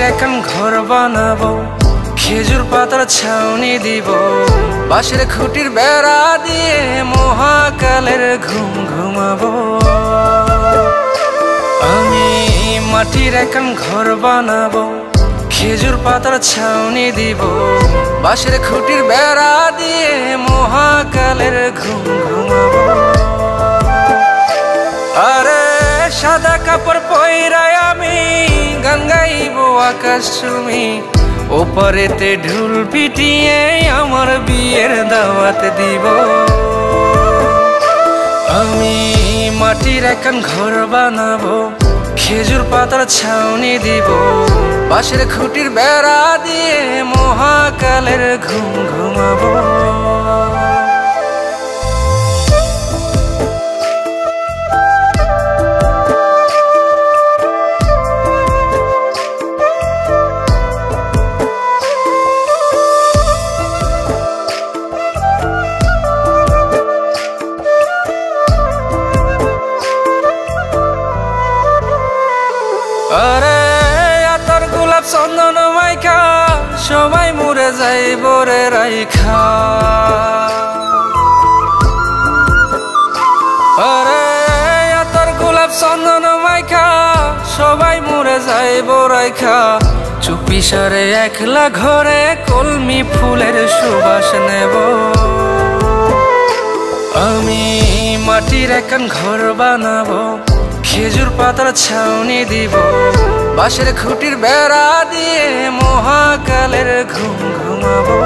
এখন ঘর বানাবো, খেজুর পাতার ছাউনি দিব, বাঁশের খুঁটির বেড়া দিয়ে মহাকালের ঘুম ঘুমাবো। আমি মাটির এখন ঘর বানাবো, খেজুর পাতার ছাউনি দিব, বাঁশের খুঁটির বেড়া দিয়ে মহাকালের ঘুম ঘুমাবো। আরে সাদা কাপড় পইরাই আমি গান গাইবো আকাশ চুমি, ওপারেতে ঢুল পিটিয়ে আমার বিয়ের দাওয়াত দিব। আমি মাটির এখন ঘর বানাবো, খেজুর পাতার ছাউনি দিব, বাঁশের খুঁটির বেড়া দিয়ে মহাকালের ঘুম ঘুমাবো। আরে আতর গোলাপ চন্দন মাইখা সবাই মরে যাইব রে রাইখা। আরে আতর গোলাপ চন্দন মাইখা সবাই মরে যাইব রাইখা, চুপি সারে একলা ঘরে কলমি ফুলের সুবাস নেব। আমি মাটির এখন ঘর বানাবো, খেজুর পাতার ছাউনি দিব, বাঁশের খুঁটির বেড়া দিয়ে মহাকালের ঘুম ঘুমাবো।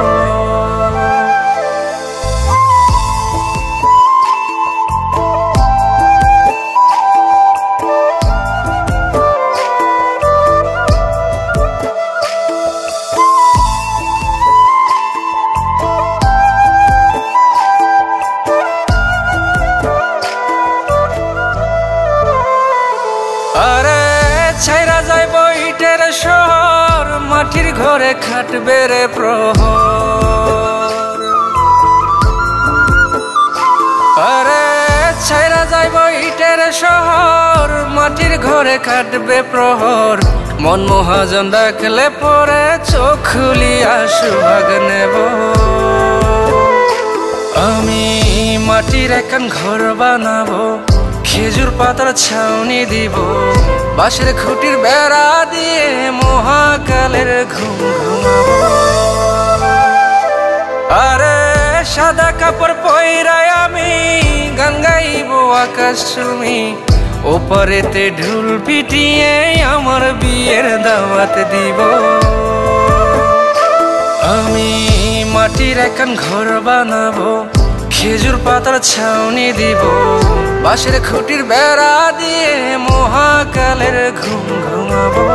আরে ছাইরা যাইব ইটের শহর, মাটির ঘরে খাটবে রে প্রহর। আরে ছাইরা যাইব ইটের শহর, মাটির ঘরে খাটবে প্রহর, মন মহাজন ডাকলে পরে চোখ খুলিয়া সুভাগ নেব। আমি মাটির এখন ঘর বানাবো, খেজুর পাতার ছাউনি দিব, বাঁশের খুঁটির বেড়া দিয়ে মহাকালের ঘুম ঘুমাবো। আরে সাদা কাপড় পইরাই আমি গান গাইবো আকাশ চুমি, ওপারেতে ঢুল পিটিয়ে আমার বিয়ের দাওয়াত দিব। আমি মাটির এখন ঘর বানাবো, খেজুর পাতার ছাউনি দিব, বাঁশের খুঁটির বেড়া দিয়ে মহাকালের ঘুম ঘুমাবো।